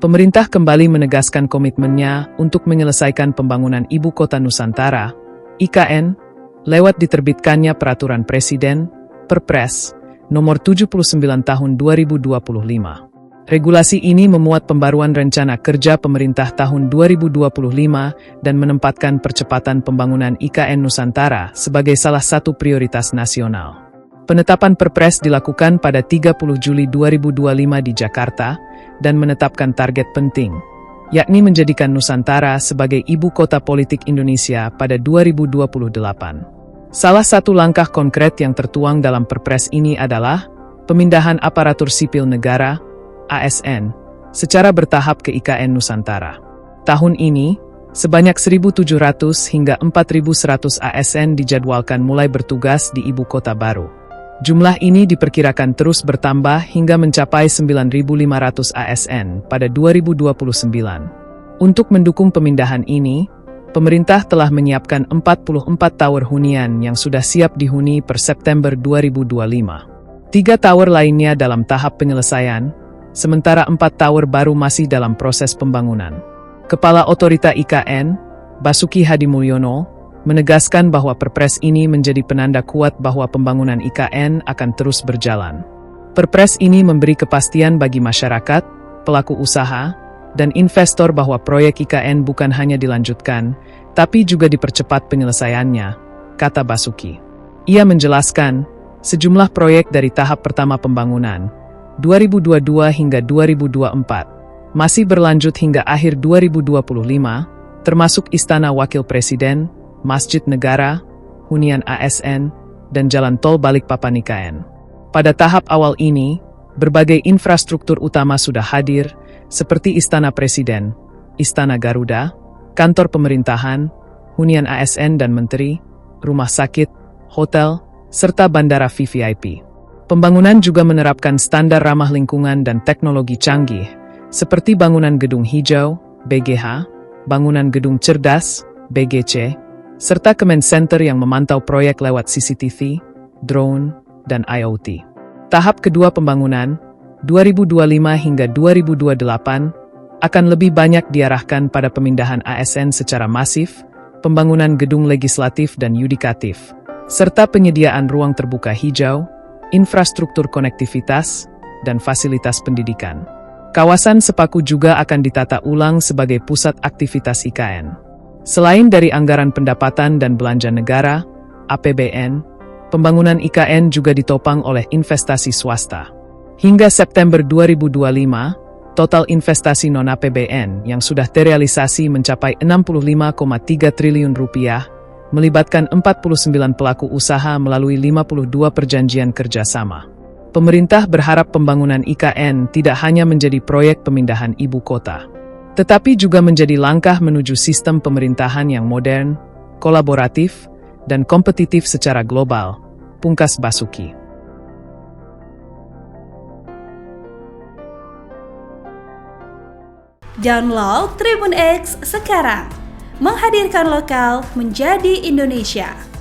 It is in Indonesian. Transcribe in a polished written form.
Pemerintah kembali menegaskan komitmennya untuk menyelesaikan pembangunan Ibu Kota Nusantara, IKN, lewat diterbitkannya Peraturan Presiden, Perpres, Nomor 79 Tahun 2025. Regulasi ini memuat pembaruan rencana kerja pemerintah tahun 2025 dan menempatkan percepatan pembangunan IKN Nusantara sebagai salah satu prioritas nasional. Penetapan Perpres dilakukan pada 30 Juli 2025 di Jakarta dan menetapkan target penting, yakni menjadikan Nusantara sebagai ibu kota politik Indonesia pada 2028. Salah satu langkah konkret yang tertuang dalam Perpres ini adalah pemindahan aparatur sipil negara, ASN, secara bertahap ke IKN Nusantara. Tahun ini, sebanyak 1.700 hingga 4.100 ASN dijadwalkan mulai bertugas di ibu kota baru. Jumlah ini diperkirakan terus bertambah hingga mencapai 9.500 ASN pada 2029. Untuk mendukung pemindahan ini, pemerintah telah menyiapkan 44 tower hunian yang sudah siap dihuni per September 2025. 3 tower lainnya dalam tahap penyelesaian, sementara 4 tower baru masih dalam proses pembangunan. Kepala Otorita IKN, Basuki Hadimulyono, menegaskan bahwa Perpres ini menjadi penanda kuat bahwa pembangunan IKN akan terus berjalan. Perpres ini memberi kepastian bagi masyarakat, pelaku usaha, dan investor bahwa proyek IKN bukan hanya dilanjutkan, tapi juga dipercepat penyelesaiannya, kata Basuki. Ia menjelaskan, sejumlah proyek dari tahap pertama pembangunan, 2022 hingga 2024, masih berlanjut hingga akhir 2025, termasuk Istana Wakil Presiden, Masjid Negara, hunian ASN, dan jalan tol Balikpapan IKN. Pada tahap awal ini, berbagai infrastruktur utama sudah hadir, seperti Istana Presiden, Istana Garuda, kantor pemerintahan, hunian ASN dan menteri, rumah sakit, hotel, serta bandara VVIP. Pembangunan juga menerapkan standar ramah lingkungan dan teknologi canggih, seperti bangunan gedung hijau, BGH, bangunan gedung cerdas, BGC, serta Command Center yang memantau proyek lewat CCTV, drone, dan IoT. Tahap kedua pembangunan, 2025 hingga 2028, akan lebih banyak diarahkan pada pemindahan ASN secara masif, pembangunan gedung legislatif dan yudikatif, serta penyediaan ruang terbuka hijau, infrastruktur konektivitas, dan fasilitas pendidikan. Kawasan Sepaku juga akan ditata ulang sebagai pusat aktivitas IKN. Selain dari anggaran pendapatan dan belanja negara, APBN, pembangunan IKN juga ditopang oleh investasi swasta. Hingga September 2025, total investasi non-APBN yang sudah terrealisasi mencapai Rp65,3 triliun, melibatkan 49 pelaku usaha melalui 52 perjanjian kerjasama. Pemerintah berharap pembangunan IKN tidak hanya menjadi proyek pemindahan ibu kota, tetapi juga menjadi langkah menuju sistem pemerintahan yang modern, kolaboratif, dan kompetitif secara global, pungkas Basuki. Download Tribun X sekarang, menghadirkan lokal menjadi Indonesia.